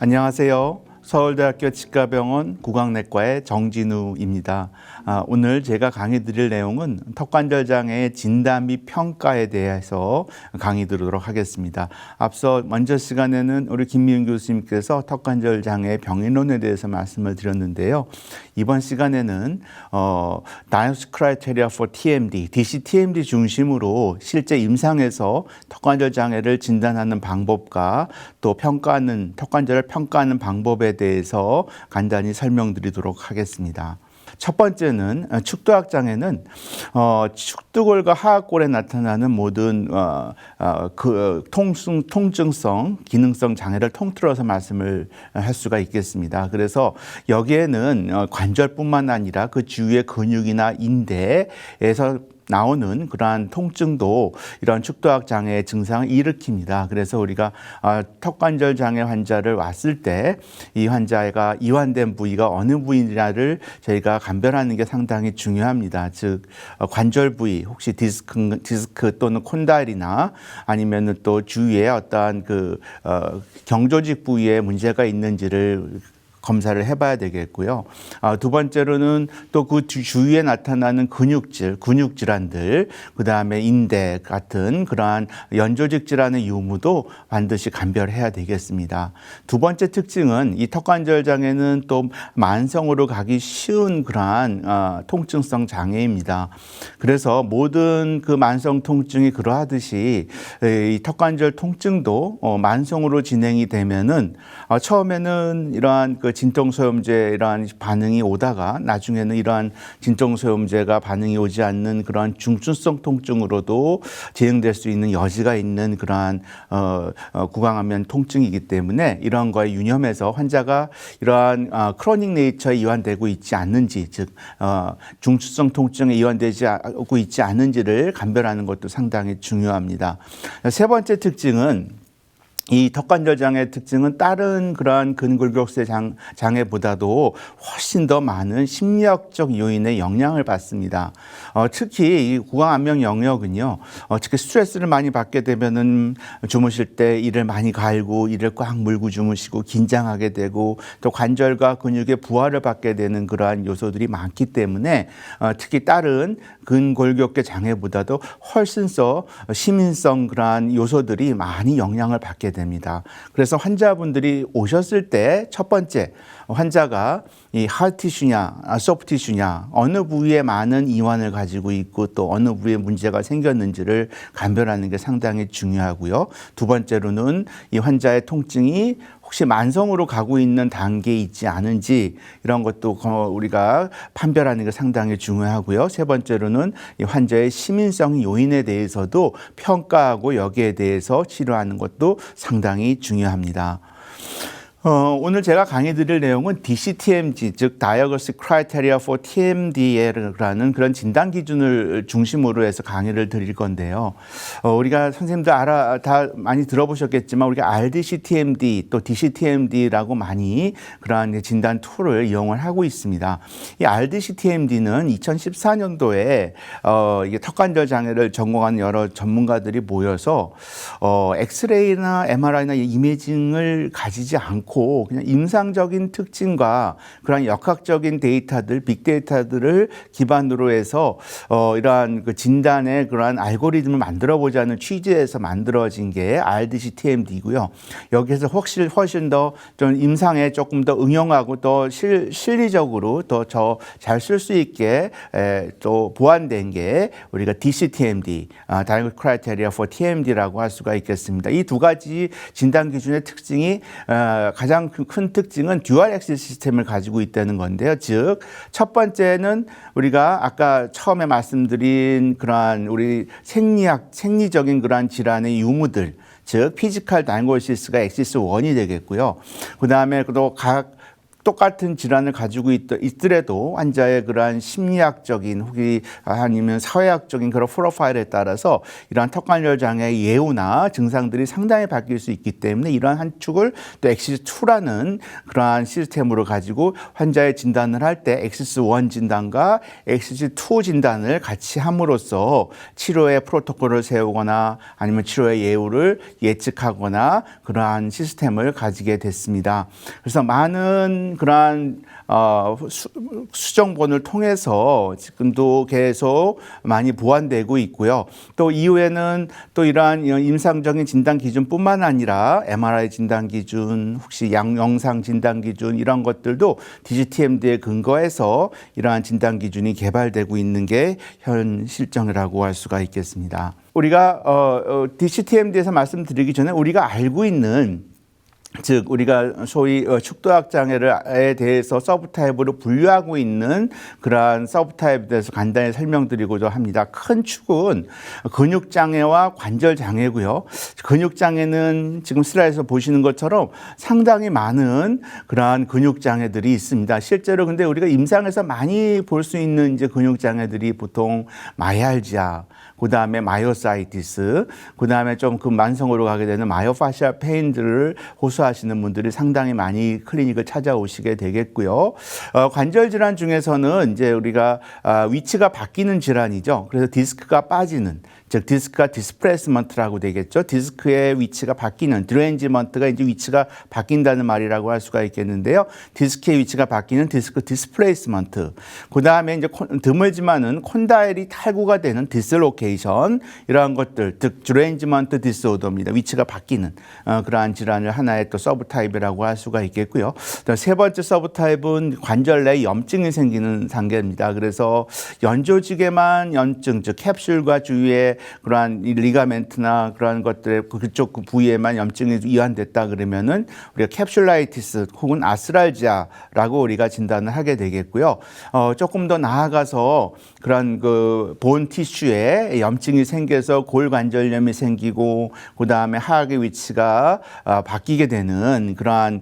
안녕하세요. 서울대학교 치과병원 구강내과의 정진우입니다. 오늘 제가 강의 드릴 내용은 턱관절 장애의 진단 및 평가에 대해서 강의 드리도록 하겠습니다. 앞서 먼저 시간에는 우리 김미윤 교수님께서 턱관절 장애의 병인론에 대해서 말씀을 드렸는데요. 이번 시간에는 Diagnostic Criteria for TMD, DCTMD 중심으로 실제 임상에서 턱관절 장애를 진단하는 방법과 또 턱관절을 평가하는 방법에 대해서 간단히 설명드리도록 하겠습니다. 첫 번째는 축도학 장애는 축두골과 하악골에 나타나는 모든 통증성, 기능성 장애를 통틀어서 말씀을 할 수가 있겠습니다. 그래서 여기에는 관절뿐만 아니라 그 주위의 근육이나 인대에서 나오는 그러한 통증도 이런 축도학 장애의 증상을 일으킵니다. 그래서 우리가 턱관절 장애 환자를 왔을 때 이 환자가 이완된 부위가 어느 부위냐를 저희가 감별하는 게 상당히 중요합니다. 즉 관절 부위, 혹시 디스크 또는 콘다일이나 아니면은 또 주위에 어떠한 경조직 부위에 문제가 있는지를 검사를 해봐야 되겠고요. 두 번째로는 또 그 주위에 나타나는 근육 질환들, 그 다음에 인대 같은 그러한 연조직 질환의 유무도 반드시 감별해야 되겠습니다. 두 번째 특징은 이 턱관절 장애는 또 만성으로 가기 쉬운 그러한 통증성 장애입니다. 그래서 모든 그 만성 통증이 그러하듯이 이 턱관절 통증도 만성으로 진행이 되면은 처음에는 이러한 진통소염제 이러한 반응이 오다가 나중에는 이러한 진통소염제가 반응이 오지 않는 그러한 중증성 통증으로도 진행될 수 있는 여지가 있는 그러한 구강암면 통증이기 때문에 이러한 거에 유념해서 환자가 이러한 크로닉 네이처에 이완되고 있지 않는지, 즉 중증성 통증에 이완되지 않고 있지 않는지를 감별하는 것도 상당히 중요합니다. 세 번째 특징은 이 턱관절 장애의 특징은 다른 그러한 근골격계 장애보다도 훨씬 더 많은 심리학적 요인의 영향을 받습니다. 특히 이 구강암명 영역은요, 특히 스트레스를 많이 받게 되면은 주무실 때 이를 많이 갈고 이를 꽉 물고 주무시고 긴장하게 되고 또 관절과 근육의 부하를 받게 되는 그러한 요소들이 많기 때문에 특히 다른 근골격계 장애보다도 훨씬 더 시민성 그러한 요소들이 많이 영향을 받게 됩니다. 그래서 환자분들이 오셨을 때 첫 번째 환자가 이 하드티슈냐 소프티슈냐 어느 부위에 많은 이완을 가지고 있고 또 어느 부위에 문제가 생겼는지를 감별하는 게 상당히 중요하고요. 두 번째로는 이 환자의 통증이 혹시 만성으로 가고 있는 단계에 있지 않은지 이런 것도 우리가 판별하는 게 상당히 중요하고요. 세 번째로는 이 환자의 시민성 요인에 대해서도 평가하고 여기에 대해서 치료하는 것도 상당히 중요합니다. 오늘 제가 강의 드릴 내용은 DCTMD, 즉 Diagnostic Criteria for TMD라는 그런 진단 기준을 중심으로 해서 강의를 드릴 건데요. 우리가 선생님들 다 많이 들어보셨겠지만 우리가 RDCTMD 또 DCTMD라고 많이 그러한 진단 툴을 이용을 하고 있습니다. 이 RDCTMD는 2014년도에 이게 턱관절 장애를 전공한 여러 전문가들이 모여서 엑스레이나 MRI나 이미징을 가지지 않고 그냥 임상적인 특징과 그런 역학적인 데이터들, 빅데이터들을 기반으로 해서 이러한 진단의 그러한 알고리즘을 만들어 보자는 취지에서 만들어진 게 RDCTMD이고요. 여기에서 훨씬 더 좀 임상에 조금 더 응용하고 더 실리적으로 더 잘 쓸 수 있게 또 보완된 게 우리가 DCTMD, Diagnostic Criteria for TMD라고 할 수가 있겠습니다. 이 두 가지 진단 기준의 특징이 가장 큰 특징은 듀얼 엑시스 시스템을 가지고 있다는 건데요. 즉, 첫 번째는 우리가 아까 처음에 말씀드린 그러한 우리 생리적인 그러한 질환의 유무들, 즉 피지컬 다이그노시스가 엑시스 1이 되겠고요. 그 다음에 또 각 똑같은 질환을 가지고 있더라도 환자의 그러한 심리학적인 혹이 아니면 사회학적인 그런 프로파일에 따라서 이러한 턱관절 장애의 예후나 증상들이 상당히 바뀔 수 있기 때문에 이러한 한 축을 또 엑시스2라는 그러한 시스템으로 가지고 환자의 진단을 할 때 엑시스1 진단과 엑시스2 진단을 같이 함으로써 치료의 프로토콜을 세우거나 아니면 치료의 예후를 예측하거나 그러한 시스템을 가지게 됐습니다. 그래서 많은 그러한 수정본을 통해서 지금도 계속 많이 보완되고 있고요. 또 이후에는 또 이러한 임상적인 진단 기준뿐만 아니라 MRI 진단 기준, 혹시 영상 진단 기준 이런 것들도 DCTMD에 근거해서 이러한 진단 기준이 개발되고 있는 게 현 실정이라고 할 수가 있겠습니다. 우리가 DCTMD에서 말씀드리기 전에 우리가 알고 있는 즉 우리가 소위 축도학 장애에 대해서 서브타입으로 분류하고 있는 그러한 서브타입에 대해서 간단히 설명드리고자 합니다. 큰 축은 근육장애와 관절장애고요. 근육장애는 지금 슬라이드에서 보시는 것처럼 상당히 많은 그러한 근육장애들이 있습니다. 실제로 근데 우리가 임상에서 많이 볼 수 있는 이제 근육장애들이 보통 마이알지아, 그 다음에 마이오사이티스, 그 다음에 좀 그 만성으로 가게 되는 마이오파시아 페인들을 호소하시는 분들이 상당히 많이 클리닉을 찾아오시게 되겠고요. 관절 질환 중에서는 이제 우리가 위치가 바뀌는 질환이죠. 그래서 디스크가 빠지는, 즉 디스크가 디스플레이스먼트라고 되겠죠. 디스크의 위치가 바뀌는, 드레인지먼트가 이제 위치가 바뀐다는 말이라고 할 수가 있겠는데요. 디스크의 위치가 바뀌는 디스크 디스플레이스먼트. 그 다음에 이제 드물지만은 콘다일이 탈구가 되는 디슬로케이션, 이러한 것들, 즉 드레인지먼트 디스오더입니다. 위치가 바뀌는 그러한 질환을 하나의 또 서브타입이라고 할 수가 있겠고요. 세 번째 서브타입은 관절 내 염증이 생기는 단계입니다. 그래서 연조직에만 염증, 즉 캡슐과 주위에 그러한 리가멘트나 그러한 것들의 그쪽 그 부위에만 염증이 이완됐다 그러면은 우리가 캡슐라이티스 혹은 아스랄지아라고 우리가 진단을 하게 되겠고요. 조금 더 나아가서 그런 그 본 티슈에 염증이 생겨서 골관절염이 생기고 그 다음에 하악의 위치가 바뀌게 되는 그러한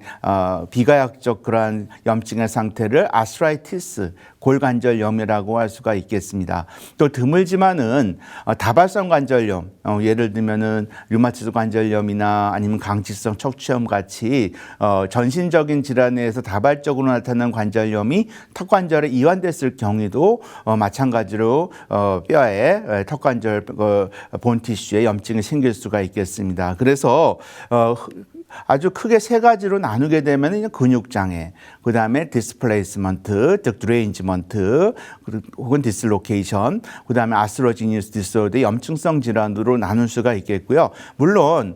비가역적 그러한 염증의 상태를 아스라이티스, 골관절염이라고 할 수가 있겠습니다. 또 드물지만은 다발성 관절염, 예를 들면은 류마티스 관절염이나 아니면 강직성 척추염 같이 전신적인 질환에 의해서 다발적으로 나타나는 관절염이 턱관절에 이완됐을 경우에도 마찬가지로 뼈에 턱관절 본 티슈에 염증이 생길 수가 있겠습니다. 그래서 아주 크게 세 가지로 나누게 되면 근육장애, 그 다음에 디스플레이스먼트, 즉 드레인지먼트, 혹은 디슬로케이션, 그 다음에 아스로지니스 디스오더, 염증성 질환으로 나눌 수가 있겠고요. 물론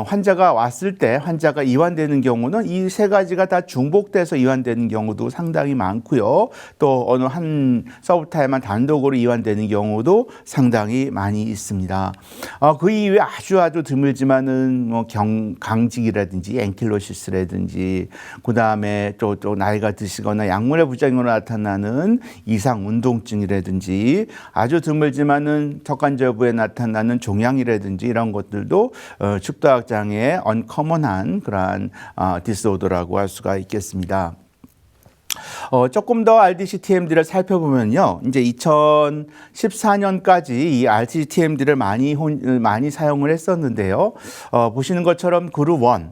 환자가 왔을 때 환자가 이완되는 경우는 이 세 가지가 다 중복돼서 이완되는 경우도 상당히 많고요. 또 어느 한 서브타입만 단독으로 이완되는 경우도 상당히 많이 있습니다. 그 이외에 아주 드물지만은 뭐 강직이라든지 앵킬로시스라든지 그 다음에 또 나이가 드시거나 약물의 부작용으로 나타나는 이상 운동증이라든지 아주 드물지만은 턱관절부에 나타나는 종양이라든지 이런 것들도 축도학 장애의 언커먼한 그러한 디스오더라고 할 수가 있겠습니다. 조금 더 RDCTMD를 살펴보면요. 이제 2014년까지 이 RDCTMD를 많이 사용을 했었는데요. 보시는 것처럼 그룹 1.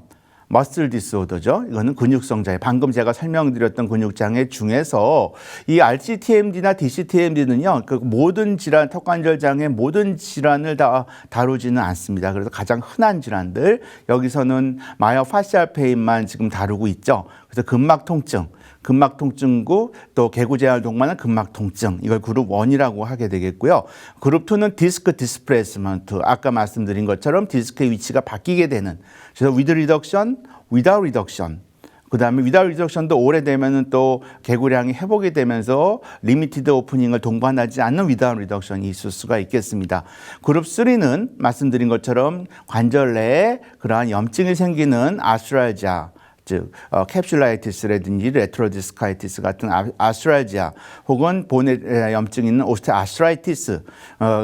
머슬 디스오더죠. 이거는 근육성 장애. 방금 제가 설명드렸던 근육장애 중에서 이 RCTMD나 DCTMD는요, 그 모든 질환, 턱관절 장애 모든 질환을 다 다루지는 않습니다. 그래서 가장 흔한 질환들, 여기서는 마이오파시알 페인만 지금 다루고 있죠. 그래서 근막 통증구, 또 개구제할 동반한 근막 통증, 이걸 그룹 1이라고 하게 되겠고요. 그룹 2는 디스크 디스플레이스먼트, 아까 말씀드린 것처럼 디스크의 위치가 바뀌게 되는, 그래서 with reduction, without reduction, 그 다음에 without reduction도 오래되면은 또 개구량이 회복이 되면서 리미티드 오프닝을 동반하지 않는 without reduction이 있을 수가 있겠습니다. 그룹 3는 말씀드린 것처럼 관절 내에 그러한 염증이 생기는 아스랄지아, 즉 캡슐라이티스라든지 레트로디스카이티스 같은 아스트랄지아 혹은 본에 염증이 있는 오스테오아스트라이티스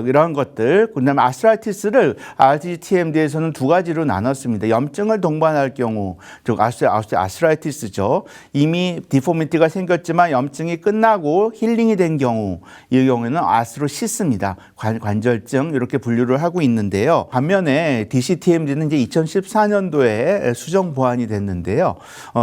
이런 것들. 그다음에 아스트라이티스를 RGTMD에서는 두 가지로 나눴습니다. 염증을 동반할 경우, 즉 아스트라이티스죠. 이미 디포미티가 생겼지만 염증이 끝나고 힐링이 된 경우, 이 경우에는 아스트로시스입니다. 관절증 이렇게 분류를 하고 있는데요. 반면에 DCTMD는 이제 2014년도에 수정 보완이 됐는데요.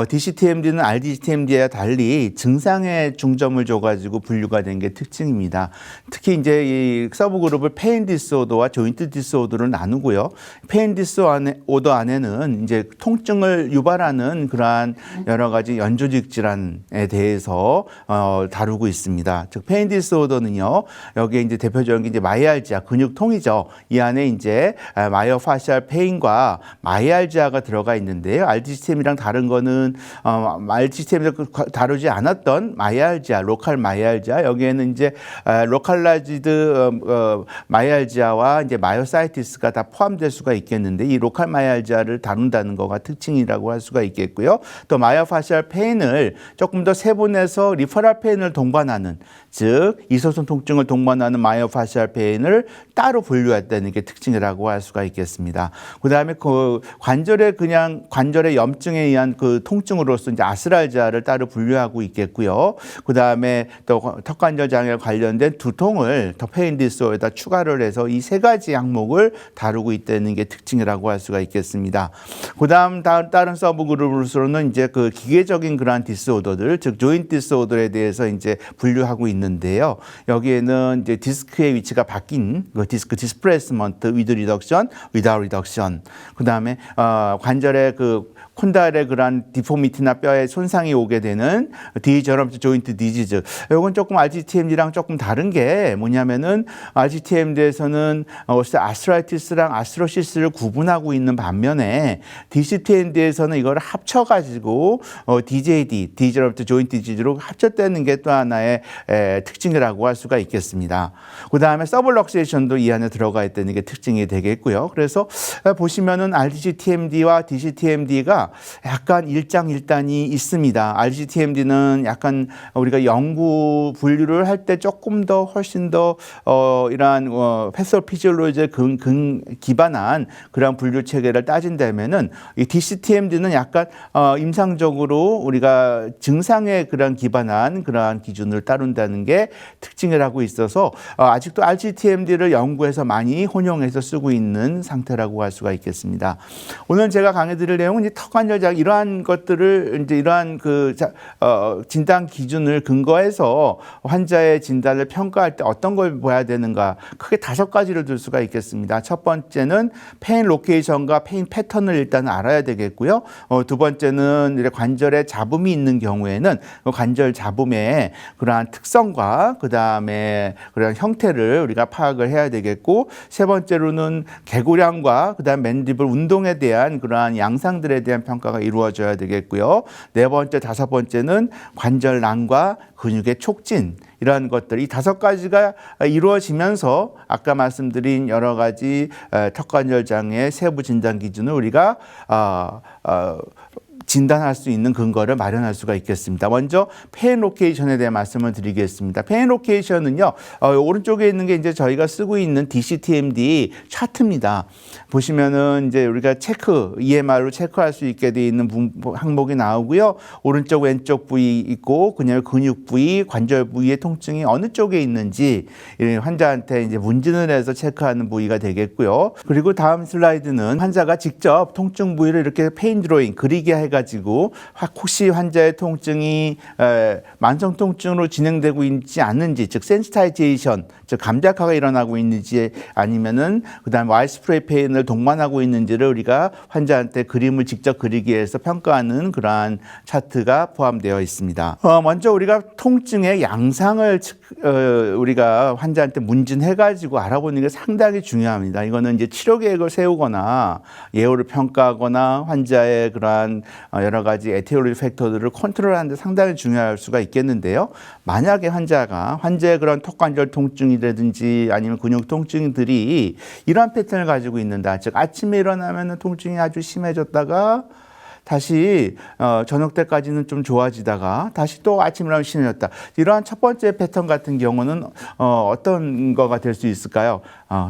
DCTMD는 RGTMD와 달리 증상에 중점을 줘가지고 분류가 된 게 특징입니다. 특히 이제 이 서브 그룹을 페인 디스오더와 조인트 디스오더를 나누고요. 페인 디스오더 안에는 이제 통증을 유발하는 그러한 여러 가지 연조직 질환에 대해서 다루고 있습니다. 즉 페인 디스오더는요. 여기에 이제 대표적인 게 이제 마이알지아 근육통이죠. 이 안에 이제 마이오파시알 페인과 마이알지아가 들어가 있는데요. RGTM이랑 다른 거는 RGTM에서 다루지 않았던 마이알지아, 로컬 마이알지아, 여기에는 이제 로컬라이즈드 마이알지아와 이제 마이오사이티스가 다 포함될 수가 있겠는데, 이 로컬 마이알지아를 다룬다는 거가 특징이라고 할 수가 있겠고요. 또 마이오파시알 페인을 조금 더 세분해서 리퍼럴 페인을 동반하는, 즉 이소선 통증을 동반하는 마이오파시알 페인을 따로 분류했다는 게 특징이라고 할 수가 있겠습니다. 그다음에 그 관절의 염증에 의한 그 통증으로서 이제 아스랄지아를 따로 분류하고 있겠고요. 그다음에 또 턱관절 장애와 관련된 두통을 더 페인 디스오에다 추가를 해서 이 세 가지 항목을 다루고 있다는 게 특징이라고 할 수가 있겠습니다. 그다음 다른 서브 그룹으로서는 이제 그 기계적인 그러한 디스오더들, 즉 조인트 디스오더에 대해서 이제 분류하고 있는데요. 여기에는 이제 디스크의 위치가 바뀐 그 디스크 디스플레이스먼트 위드 리덕션, 위다웃 리덕션. 그다음에 관절의 그 콘달의 그러한 디포미티나 뼈에 손상이 오게 되는 디저럼트 조인트 디지즈. 이건 조금 RGTMD랑 조금 다른 게 뭐냐면은 RGTMD에서는 아스트라이티스랑 아스트로시스를 구분하고 있는 반면에 DCTMD에서는 이걸 합쳐가지고 DJD, 디저럼트 조인트 디지즈로 합쳤다는 게 또 하나의 특징이라고 할 수가 있겠습니다. 그 다음에 서블럭세이션도 이 안에 들어가 있다는 게 특징이 되겠고요. 그래서 보시면은 RGTMD와 DCTMD가 약간 일장일단이 있습니다. RGTMD는 약간 우리가 연구 분류를 할 때 조금 더 훨씬 더 이러한 패소피지올로지에 기반한 그런 분류 체계를 따진다면은 이 DCTMD는 약간 임상적으로 우리가 증상에 그런 기반한 그러한 기준을 따른다는 게 특징을 하고 있어서 아직도 RGTMD를 연구해서 많이 혼용해서 쓰고 있는 상태라고 할 수가 있겠습니다. 오늘 제가 강의 드릴 내용은 이제 턱관절 장애 이러한 것들을 이제 이러한 그 진단 기준을 근거해서 환자의 진단을 평가할 때 어떤 걸 봐야 되는가, 크게 5가지를 들 수가 있겠습니다. 첫 번째는 페인 로케이션과 페인 패턴을 일단 알아야 되겠고요. 두 번째는 이제 관절에 잡음이 있는 경우에는 그 관절 잡음의 그러한 특성과 그 다음에 그런 형태를 우리가 파악을 해야 되겠고, 세 번째로는 개고량과 그 다음 맨디블 운동에 대한 그러한 양상들에 대한 평가가 이루어져야 되겠고요. 네 번째, 다섯 번째는 관절낭과 근육의 촉진, 이러한 것들, 이 5가지가 이루어지면서 아까 말씀드린 여러 가지 턱관절 장애 세부 진단 기준을 우리가 진단할 수 있는 근거를 마련할 수가 있겠습니다. 먼저 페인 로케이션에 대해 말씀을 드리겠습니다. 페인 로케이션은요, 오른쪽에 있는 게 이제 저희가 쓰고 있는 DCTMD 차트입니다. 보시면은 이제 우리가 체크, EMR로 체크할 수 있게 되어 있는 항목이 나오고요. 오른쪽 왼쪽 부위 있고, 그냥 근육 부위, 관절 부위의 통증이 어느 쪽에 있는지 환자한테 이제 문진을 해서 체크하는 부위가 되겠고요. 그리고 다음 슬라이드는 환자가 직접 통증 부위를 이렇게 페인 드로잉, 그리게 해가지고 혹시 환자의 통증이 만성 통증으로 진행되고 있지 않는지, 즉 센시타이제이션, 즉 감작화가 일어나고 있는지 아니면은 그다음 와이스프레이 페인을 동반하고 있는지를 우리가 환자한테 그림을 직접 그리기 위해서 평가하는 그러한 차트가 포함되어 있습니다. 먼저 우리가 통증의 양상을 우리가 환자한테 문진해가지고 알아보는 게 상당히 중요합니다. 이거는 이제 치료 계획을 세우거나 예후를 평가하거나 환자의 그러한 여러 가지 에티올로지 팩터들을 컨트롤하는 데 상당히 중요할 수가 있겠는데요. 만약에 환자의 그런 턱관절 통증이라든지 아니면 근육 통증들이 이러한 패턴을 가지고 있는다. 즉 아침에 일어나면 통증이 아주 심해졌다가 다시 저녁 때까지는 좀 좋아지다가 다시 또 아침에 일어나면 심해졌다. 이러한 첫 번째 패턴 같은 경우는 어떤 거가 될 수 있을까요?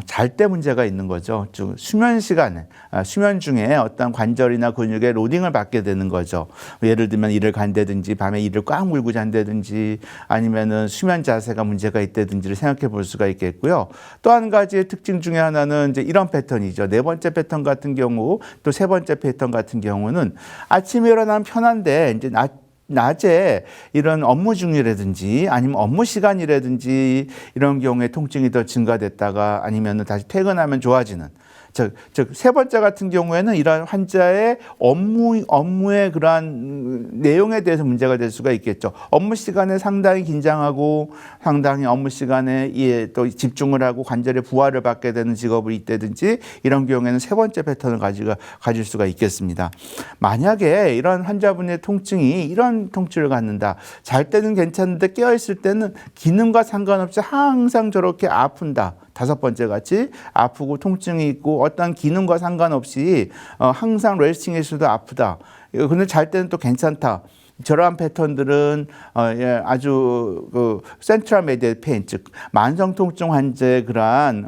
잘 때 문제가 있는 거죠. 즉 수면 시간에 수면 중에 어떤 관절이나 근육에 로딩을 받게 되는 거죠. 예를 들면 이를 간다든지 밤에 이를 꽉 물고 잔다든지 아니면은 수면 자세가 문제가 있다든지를 생각해 볼 수가 있겠고요. 또 한 가지의 특징 중에 하나는 이제 이런 패턴이죠. 네 번째 패턴 같은 경우 또 세 번째 패턴 같은 경우는 아침에 일어나면 편한데 이제 낮에 이런 업무 중이라든지 아니면 업무 시간이라든지 이런 경우에 통증이 더 증가됐다가 아니면 다시 퇴근하면 좋아지는 즉 세 번째 같은 경우에는 이러한 환자의 업무의 그러한 내용에 대해서 문제가 될 수가 있겠죠. 업무 시간에 상당히 긴장하고 상당히 업무 시간에 또 집중을 하고 관절에 부하를 받게 되는 직업이 있다든지 이런 경우에는 세 번째 패턴을 가질 수가 있겠습니다. 만약에 이런 환자분의 통증이 이런 통증을 갖는다. 잘 때는 괜찮은데 깨어있을 때는 기능과 상관없이 항상 저렇게 아픈다. 다섯 번째 같이 아프고 통증이 있고 어떤 기능과 상관없이 항상 레스팅에서도 아프다. 근데 잘 때는 또 괜찮다. 저러한 패턴들은 아주 센트럴 메디얼 페인, 즉 만성 통증 환자의 그러한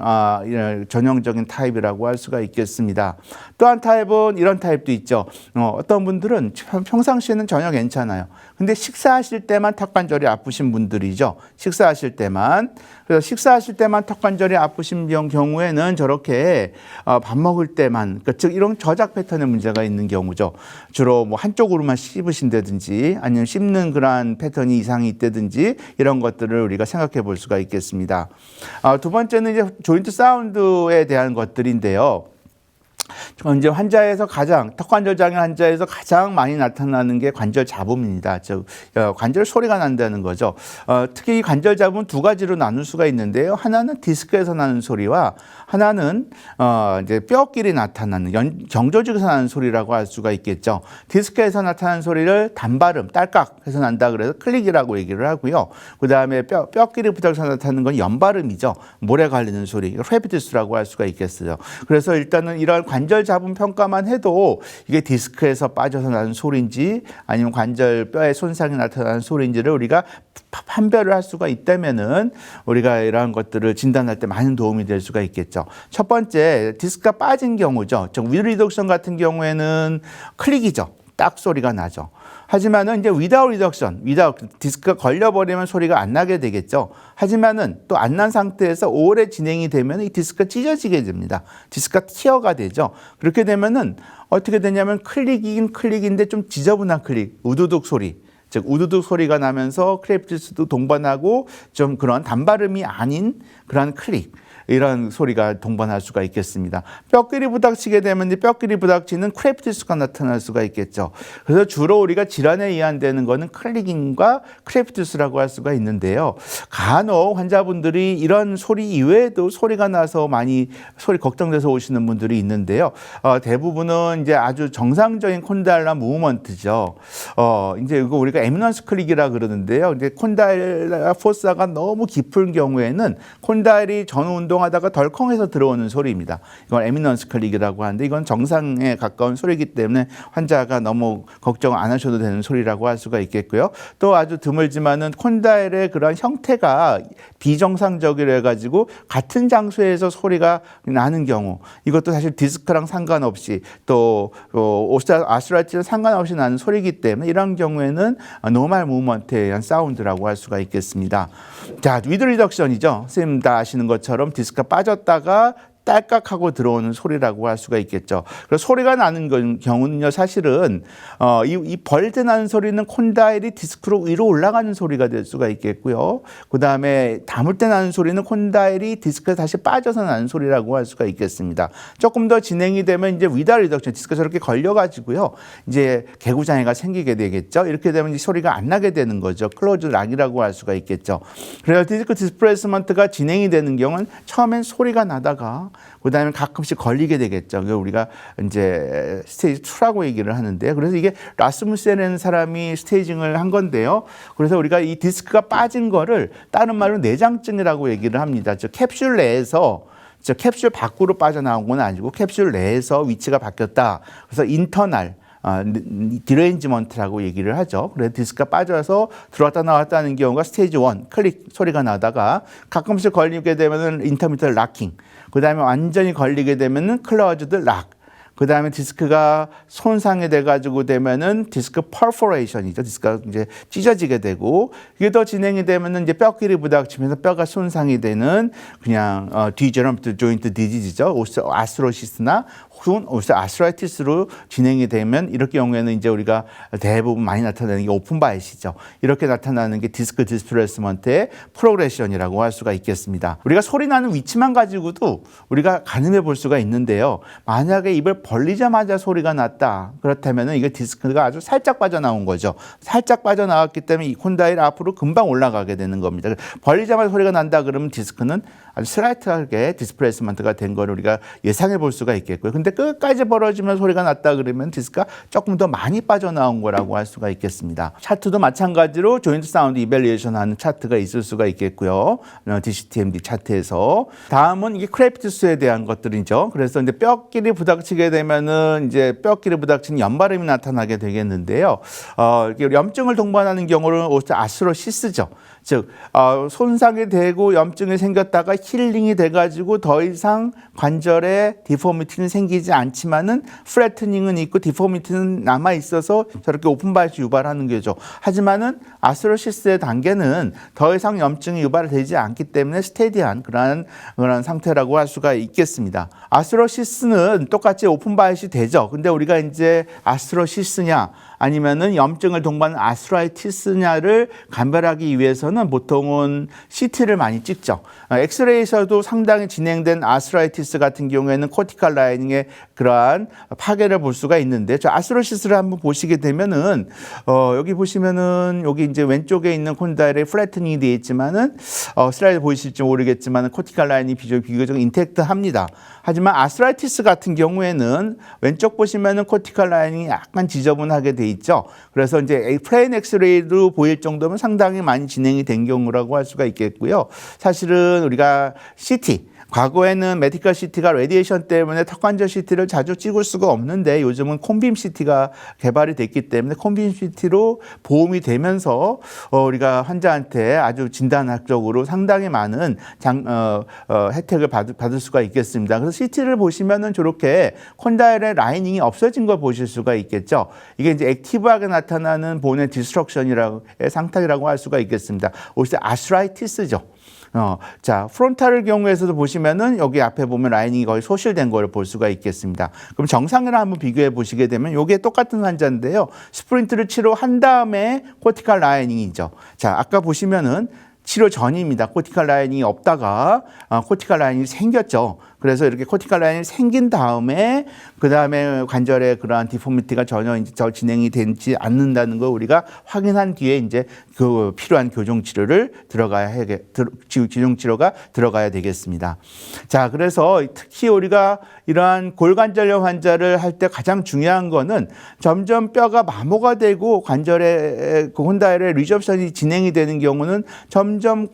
전형적인 타입이라고 할 수가 있겠습니다. 또 한 타입은 이런 타입도 있죠. 어떤 분들은 평상시에는 전혀 괜찮아요. 근데 식사하실 때만 턱관절이 아프신 분들이죠. 식사하실 때만. 그래서 식사하실 때만 턱관절이 아프신 경우에는 저렇게 밥 먹을 때만, 즉 이런 저작 패턴의 문제가 있는 경우죠. 주로 뭐 한쪽으로만 씹으신다든지 아니면 씹는 그러한 패턴이 이상이 있다든지 이런 것들을 우리가 생각해 볼 수가 있겠습니다. 두 번째는 이제 조인트 사운드에 대한 것들인데요. 이제 턱관절 장애 환자에서 가장 많이 나타나는 게 관절 잡음입니다. 즉 관절 소리가 난다는 거죠. 특히 이 관절 잡음은 두 가지로 나눌 수가 있는데요. 하나는 디스크에서 나는 소리와 하나는 이제 뼈끼리 나타나는 경조직에서 나는 소리라고 할 수가 있겠죠. 디스크에서 나타나는 소리를 단발음, 딸깍해서 난다 그래서 클릭이라고 얘기를 하고요. 그 다음에 뼈끼리 부닥쳐서 나타나는 건 연발음이죠. 모래 갈리는 소리, 회비티스라고 할 수가 있겠어요. 그래서 일단은 이런 관절 잡음 평가만 해도 이게 디스크에서 빠져서 나는 소리인지 아니면 관절 뼈에 손상이 나타나는 소리인지를 우리가 판별을 할 수가 있다면은 우리가 이러한 것들을 진단할 때 많은 도움이 될 수가 있겠죠. 첫 번째, 디스크가 빠진 경우죠. 즉 위드 리덕션 같은 경우에는 클릭이죠. 딱 소리가 나죠. 하지만은 이제 without 디스크가 걸려버리면 소리가 안 나게 되겠죠. 하지만은 또 안 난 상태에서 오래 진행이 되면 이 디스크가 찢어지게 됩니다. 디스크가 티어가 되죠. 그렇게 되면은 어떻게 되냐면 클릭이긴 클릭인데 좀 지저분한 클릭, 우두둑 소리. 즉 우두둑 소리가 나면서 크레프티스도 동반하고 좀 그런 단발음이 아닌 그런 클릭. 이런 소리가 동반할 수가 있겠습니다. 뼈끼리 부닥치게 되면 뼈끼리 부닥치는 크레프티스가 나타날 수가 있겠죠. 그래서 주로 우리가 질환에 의한되는 거는 클릭인과 크레프티스라고 할 수가 있는데요. 간혹 환자분들이 이런 소리 이외에도 소리가 나서 많이 소리 걱정돼서 오시는 분들이 있는데요. 대부분은 이제 아주 정상적인 콘다일러 무브먼트죠. 이제 이거 우리가 에미넌스 클릭이라 그러는데요. 이제 콘다일러 포사가 너무 깊은 경우에는 콘다일이 전후 운동하다가 덜컹해서 들어오는 소리입니다. 이건 에미넌스 클릭이라고 하는데 이건 정상에 가까운 소리이기 때문에 환자가 너무 걱정 안 하셔도 되는 소리라고 할 수가 있겠고요. 또 아주 드물지만은 콘다일의 그런 형태가 비정상적이라 해가지고 같은 장소에서 소리가 나는 경우 이것도 사실 디스크랑 상관없이 또 아스트라이티랑 상관없이 나는 소리이기 때문에 이런 경우에는 노멀 무브먼트에 의한 사운드라고 할 수가 있겠습니다. 자, 위드 리덕션이죠. 선생님 다 아시는 것처럼 디스크가 빠졌다가 딸깍하고 들어오는 소리라고 할 수가 있겠죠. 그래서 소리가 나는 경우는요, 사실은 이 벌드 나는 소리는 콘다일이 디스크로 위로 올라가는 소리가 될 수가 있겠고요. 그 다음에 담을 때 나는 소리는 콘다일이 디스크에 다시 빠져서 나는 소리라고 할 수가 있겠습니다. 조금 더 진행이 되면 이제 위다 리덕션, 디스크가 저렇게 걸려가지고요, 이제 개구장애가 생기게 되겠죠. 이렇게 되면 이제 소리가 안 나게 되는 거죠. 클로즈 락이라고 할 수가 있겠죠. 그래서 디스크 디스플레이스먼트가 진행이 되는 경우는 처음엔 소리가 나다가 그 다음에 가끔씩 걸리게 되겠죠. 우리가 이제 스테이지 2라고 얘기를 하는데요. 그래서 이게 라스무센이라는 사람이 스테이징을 한 건데요. 그래서 우리가 이 디스크가 빠진 거를 다른 말로 내장증이라고 얘기를 합니다. 즉 캡슐 내에서 캡슐 밖으로 빠져나온 건 아니고 캡슐 내에서 위치가 바뀌었다. 그래서 인터널 디레인지먼트라고 얘기를 하죠. 그래서 디스크가 빠져서 들어왔다 나왔다 하는 경우가 스테이지 1, 클릭 소리가 나다가 가끔씩 걸리게 되면은 인터미터 락킹, 그 다음에 완전히 걸리게 되면은 클로즈드 락, 그 다음에 디스크가 손상이 돼가지고 되면은 디스크 퍼포레이션이죠. 디스크가 이제 찢어지게 되고, 이게 더 진행이 되면은 이제 뼈끼리 부닥치면서 뼈가 손상이 되는 그냥 디제너티브 조인트 디지즈죠. 오스테오아스로시스나 혹은 오스테오아스라이티스로 진행이 되면 이럴 경우에는 이제 우리가 대부분 많이 나타나는 게 오픈바이시죠. 이렇게 나타나는 게 디스크 디스플레이스먼트의 프로그레션이라고 할 수가 있겠습니다. 우리가 소리 나는 위치만 가지고도 우리가 가늠해 볼 수가 있는데요. 만약에 입을 벌리자마자 소리가 났다. 그렇다면 이게 디스크가 아주 살짝 빠져나온 거죠. 살짝 빠져나왔기 때문에 이 콘다일 앞으로 금방 올라가게 되는 겁니다. 벌리자마자 소리가 난다 그러면 디스크는 아주 슬라이트하게 디스플레이스먼트가 된 걸 우리가 예상해 볼 수가 있겠고요. 근데 끝까지 벌어지면 소리가 났다 그러면 디스크가 조금 더 많이 빠져나온 거라고 할 수가 있겠습니다. 차트도 마찬가지로 조인트 사운드 이밸리에이션 하는 차트가 있을 수가 있겠고요. DCTMD 차트에서. 다음은 이게 크래프트 수에 대한 것들이죠. 그래서 이제 뼈끼리 부닥치게 되면은 이제 뼈끼리 부닥치는 연발음이 나타나게 되겠는데요. 이게 염증을 동반하는 경우는 오스테오아스로시스죠. 즉 손상이 되고 염증이 생겼다가 힐링이 돼가지고 더 이상 관절에 디포미티는 생기지 않지만은 플래트닝은 있고 디포미티는 남아 있어서 저렇게 오픈바이스 유발하는 거죠. 하지만은 아스로시스의 단계는 더 이상 염증이 유발되지 않기 때문에 스테디한 그런 상태라고 할 수가 있겠습니다. 아스로시스는 똑같이 오픈바이스 되죠. 근데 우리가 이제 아스로시스냐 아니면은 염증을 동반하는 아스라이티스냐를 감별하기 위해서는 보통은 CT를 많이 찍죠. 엑스레이에서도 상당히 진행된 아스라이티스 같은 경우에는 코티칼 라이닝의 그러한 파괴를 볼 수가 있는데, 저 아스로시스를 한번 보시게 되면은 여기 보시면은 여기 이제 왼쪽에 있는 콘다일에 플래트닝이 되어 있지만은 슬라이드 보이실지 모르겠지만은 코티칼 라인이 비교적 인택트합니다. 하지만 아스라이티스 같은 경우에는 왼쪽 보시면은 코티칼 라인이 약간 지저분하게 돼 있죠. 그래서 이제 플레인 엑스레이로 보일 정도면 상당히 많이 진행이 된 경우라고 할 수가 있겠고요. 사실은 우리가 CT, 과거에는 메디컬 CT가 레디에이션 때문에 턱관절 CT를 자주 찍을 수가 없는데 요즘은 콤빔 CT가 개발이 됐기 때문에 콤빔 CT로 보험이 되면서 우리가 환자한테 아주 진단학적으로 상당히 많은 혜택을 받을 수가 있겠습니다. 그래서 CT를 보시면은 저렇게 콘다일의 라이닝이 없어진 걸 보실 수가 있겠죠. 이게 이제 액티브하게 나타나는 본의 디스트럭션이라고 상태라고 할 수가 있겠습니다. 오히려 아스라이티스죠. 자, 프론탈 경우에서도 보시면은 여기 앞에 보면 라이닝이 거의 소실된 걸 볼 수가 있겠습니다. 그럼 정상이랑 한번 비교해 보시게 되면 이게 똑같은 환자인데요. 스프린트를 치료한 다음에 코티칼 라이닝이죠. 자, 아까 보시면은 치료 전입니다. 코티칼 라이닝이 없다가 코티칼 라이닝이 생겼죠. 그래서 이렇게 코티칼 라인이 생긴 다음에 그 다음에 관절에 그러한 디포미티가 전혀 이제 진행이 되지 않는다는 걸 우리가 확인한 뒤에 이제 그 필요한 교정 치료를 교정 치료가 들어가야 되겠습니다. 자, 그래서 특히 우리가 이러한 골관절염 환자를 할 때 가장 중요한 거는 점점 뼈가 마모가 되고 관절에 그 혼다일의 리접션이 진행이 되는 경우는 점점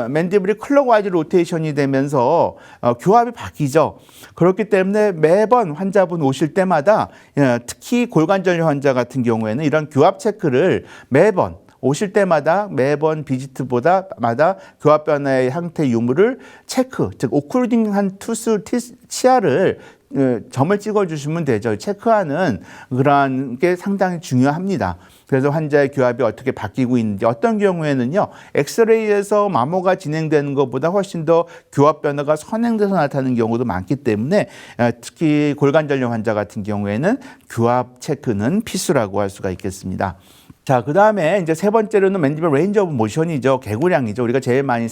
맨디블이 클록와이즈 로테이션이 되면서 교합이 바뀌죠. 그렇기 때문에 매번 환자분 오실 때마다 특히 골관절염 환자 같은 경우에는 이런 교합 체크를 매번 오실 때마다 매번 비지트보다마다 교합 변화의 상태 유무를 체크, 즉 오클루딩한 투스 치아를 점을 찍어주시면 되죠. 체크하는 그런 게 상당히 중요합니다. 그래서 환자의 교합이 어떻게 바뀌고 있는지, 어떤 경우에는요, 엑스레이에서 마모가 진행되는 것보다 훨씬 더 교합 변화가 선행돼서 나타나는 경우도 많기 때문에 특히 골관절염 환자 같은 경우에는 교합 체크는 필수라고 할 수가 있겠습니다. 자, 그 다음에 이제 세 번째로는 맨디블 레인지 오브 모션이죠. 개구량이죠. 우리가 제일 많이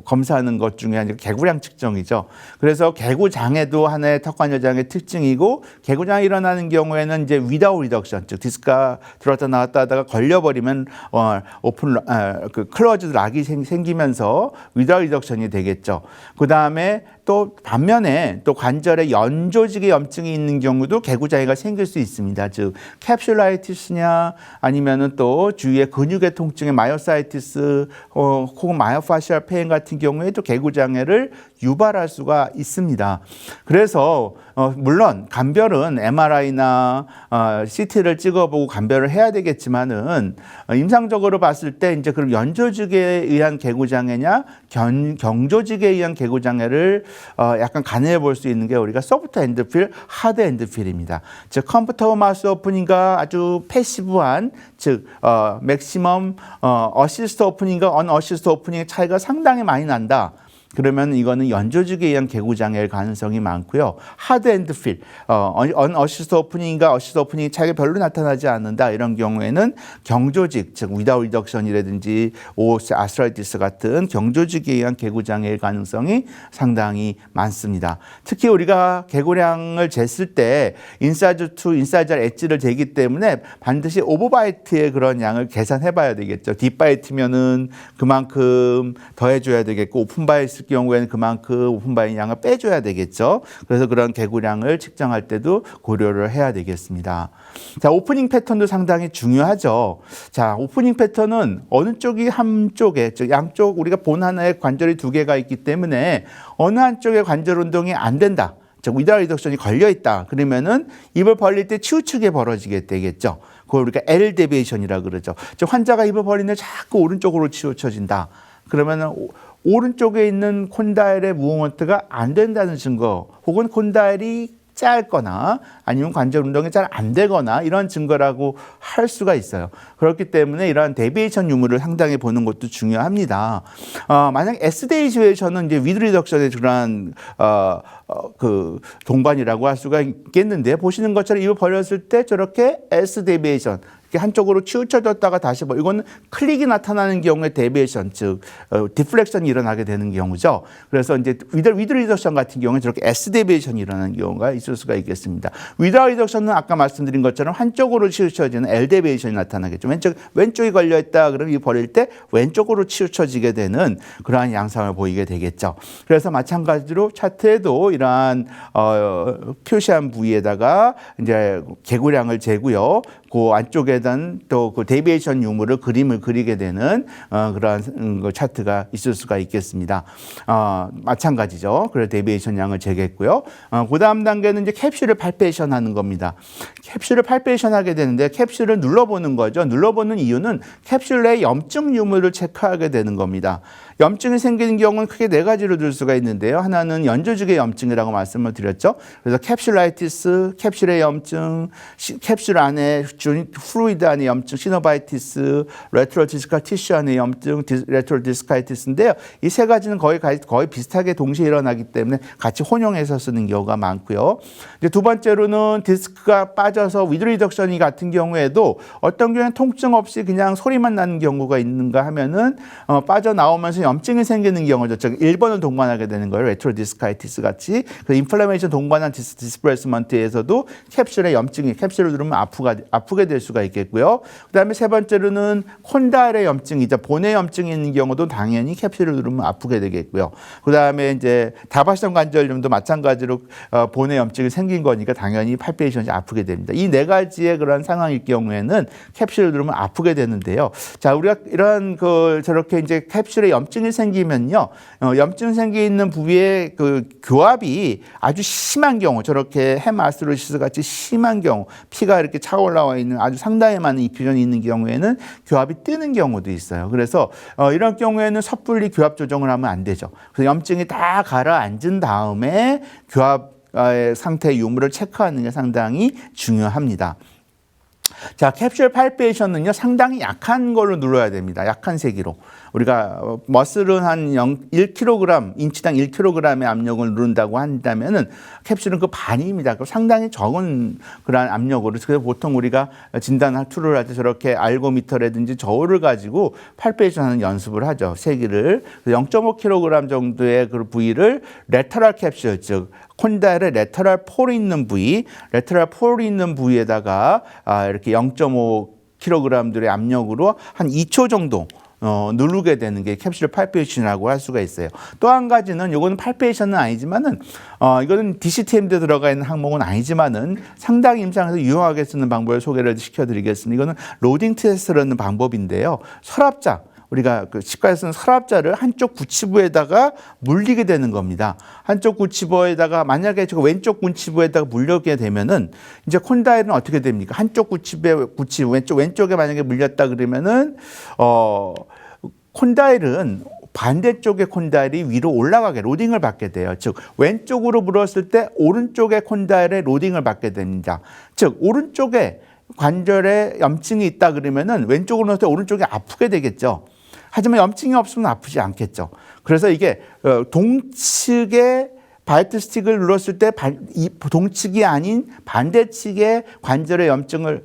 검사하는 것 중에 하나가 개구량 측정이죠. 그래서 개구장애도 하나의 턱관절 장애 특징이고, 개구장이 일어나는 경우에는 이제 위다우 리덕션, 즉 디스크가 들어왔다 나왔다 하다가 걸려버리면 클로즈 락이 생기면서 위다우 리덕션이 되겠죠. 그 다음에 또 반면에 또 관절에 연조직의 염증이 있는 경우도 개구장애가 생길 수 있습니다. 즉 캡슐라이티스냐 아니면은 또 주위에 근육의 통증의 마이오사이티스 혹은 마이오파시얼 페인 같은 경우에도 개구장애를 유발할 수가 있습니다. 그래서 물론 간별은 MRI나 CT를 찍어보고 간별을 해야 되겠지만은 임상적으로 봤을 때 이제 그럼 연조직에 의한 개구장애냐 경조직에 의한 개구장애를 약간 가늠해 볼 수 있는 게 우리가 소프트 엔드필, 하드 엔드필입니다. 즉 컴퓨터 마우스 오프닝과 아주 패시브한 즉 맥시멈 어시스트 오프닝과 언어시스트 오프닝의 차이가 상당히 많이 난다. 그러면 이거는 연조직에 의한 개구장애일 가능성이 많고요. 하드 앤드 필, 언어시스트 오프닝과 어시스트 오프닝의 차이가 별로 나타나지 않는다. 이런 경우에는 경조직, 즉 위다웃 리덕션이라든지 아스트라이티스 같은 경조직에 의한 개구장애일 가능성이 상당히 많습니다. 특히 우리가 개구량을 쟀을 때 인사이즈 투 인사이저 엣지를 재기 때문에 반드시 오버바이트의 그런 양을 계산해 봐야 되겠죠. 딥바이트면은 그만큼 더해줘야 되겠고 오픈바이트 경우에는 그만큼 오픈바이 양을 빼줘야 되겠죠. 그래서 그런 개구량을 측정할 때도 고려를 해야 되겠습니다. 자, 오프닝 패턴도 상당히 중요하죠. 자, 오프닝 패턴은 어느 쪽이 한쪽에, 즉 양쪽 우리가 본 하나에 관절이 두 개가 있기 때문에 어느 한쪽의 관절 운동이 안 된다. 즉 위다웃 리덕션이 걸려 있다. 그러면은 입을 벌릴 때 치우치게 벌어지게 되겠죠. 그걸 우리가 L 데비에이션이라 그러죠. 즉 환자가 입을 벌리는데 자꾸 오른쪽으로 치우쳐진다. 그러면은 오른쪽에 있는 콘다일의 무브먼트가 안 된다는 증거, 혹은 콘다일이 짧거나 아니면 관절 운동이 잘 안 되거나 이런 증거라고 할 수가 있어요. 그렇기 때문에 이러한 데비에이션 유무를 상당히 보는 것도 중요합니다. 만약 S 데비에이션은 이제 위드 리덕션의 그러한 그 동반이라고 할 수가 있겠는데, 보시는 것처럼 입을 벌렸을 때 저렇게 S 데비에이션, 한쪽으로 치우쳐졌다가 다시 이거는 클릭이 나타나는 경우에 데비에이션, 즉 디플렉션이 일어나게 되는 경우죠. 그래서 이제 위드 리덕션 같은 경우는 저렇게 S 데비에이션이 일어나는 경우가 있을 수가 있겠습니다. 위다웃 리덕션은 아까 말씀드린 것처럼 한쪽으로 치우쳐지는 L 데비에이션이 나타나겠죠. 왼쪽이 걸려 있다 그러면 이 벌릴 때 왼쪽으로 치우쳐지게 되는 그러한 양상을 보이게 되겠죠. 그래서 마찬가지로 차트에도 이러한 표시한 부위에다가 이제 개구량을 재고요. 그 안쪽에 또 그 데비에이션 유무를 그림을 그리게 되는 그러한 차트가 있을 수가 있겠습니다. 마찬가지죠. 그래서 데비에이션 양을 재겠고요. 그 다음 단계는 이제 캡슐을 팔페이션 하는 겁니다. 캡슐을 팔페이션 하게 되는데 캡슐을 눌러보는 거죠. 눌러보는 이유는 캡슐 내 염증 유무를 체크하게 되는 겁니다. 염증이 생기는 경우는 크게 네 가지로 들 수가 있는데요. 하나는 연조직의 염증이라고 말씀을 드렸죠. 그래서 캡슐라이티스, 캡슐의 염증, 캡슐 안에 플루이드 안에 염증, 시노바이티스, 레트럴 디스칼 티슈 안에 염증, 레트럴 디스카이티스인데요. 이 세 가지는 거의 비슷하게 동시에 일어나기 때문에 같이 혼용해서 쓰는 경우가 많고요. 이제 두 번째로는 디스크가 빠져서 위드 리덕션이 같은 경우에도 어떤 경우에는 통증 없이 그냥 소리만 나는 경우가 있는가 하면은 빠져나오면서 염증이 생기는 경우죠. 즉 1번을 동반하게 되는 거예요. 레트로 디스카이티스 같이. 그 인플라메이션 동반한 디스플레이스먼트에서도 캡슐에 염증이, 캡슐을 누르면 아프게 될 수가 있겠고요. 그다음에 세 번째로는 콘다일의 염증이죠. 본의 염증이 있는 경우도 당연히 캡슐을 누르면 아프게 되겠고요. 그다음에 이제 다발성 관절염도 마찬가지로 본의 염증이 생긴 거니까 당연히 팔페이션이 아프게 됩니다. 이 네 가지의 그런 상황일 경우에는 캡슐을 누르면 아프게 되는데요. 자, 우리가 이런 저렇게 이제 캡슐에 염증이 생기면요, 염증 생기 있는 부위의 그 교합이 아주 심한 경우, 저렇게 헤마스로시스 같이 심한 경우, 피가 이렇게 차올라와 있는 아주 상당히 많은 이퓨전이 있는 경우에는 교합이 뜨는 경우도 있어요. 그래서 이런 경우에는 섣불리 교합 조정을 하면 안 되죠. 그래서 염증이 다 가라앉은 다음에 교합 상태의 유무를 체크하는 게 상당히 중요합니다. 자, 캡슐 팔페이션은요, 상당히 약한 걸로 눌러야 됩니다. 약한 세기로. 우리가 머슬은 한 1kg, 인치당 1kg의 압력을 누른다고 한다면은 캡슐은 그 반입니다. 상당히 적은 그런 압력으로. 그래서 보통 우리가 진단 툴을 할 때 저렇게 알고미터라든지 저울을 가지고 팔페이션 하는 연습을 하죠. 세기를. 0.5kg 정도의 그 부위를 레터럴 캡슐, 즉 콘다일의 레터럴 폴이 있는 부위, 레터럴 폴이 있는 부위에다가 이렇게 0.5kg들의 압력으로 한 2초 정도 누르게 되는 게 캡슐 팔페이션이라고 할 수가 있어요. 또 한 가지는, 이거는 팔페이션은 아니지만은, 이거는 DCTM에 들어가 있는 항목은 아니지만은 상당히 임상에서 유용하게 쓰는 방법을 소개를 시켜드리겠습니다. 이거는 로딩 테스트라는 방법인데요. 서랍장, 우리가 그 치과에서는 서랍자를 한쪽 구치부에다가 물리게 되는 겁니다. 한쪽 구치부에다가 만약에 저 왼쪽 구치부에다가 물리게 되면은 이제 콘다일은 어떻게 됩니까? 한쪽 구치부 왼쪽에 만약에 물렸다 그러면은 콘다일은 반대쪽의 콘다일이 위로 올라가게 로딩을 받게 돼요. 즉 왼쪽으로 물었을 때 오른쪽의 콘다일에 로딩을 받게 됩니다. 즉 오른쪽에 관절에 염증이 있다 그러면은 왼쪽으로 넣을 때 오른쪽이 아프게 되겠죠. 하지만 염증이 없으면 아프지 않겠죠. 그래서 이게 동측의 바이트 스틱을 눌렀을 때 동측이 아닌 반대측의 관절의 염증을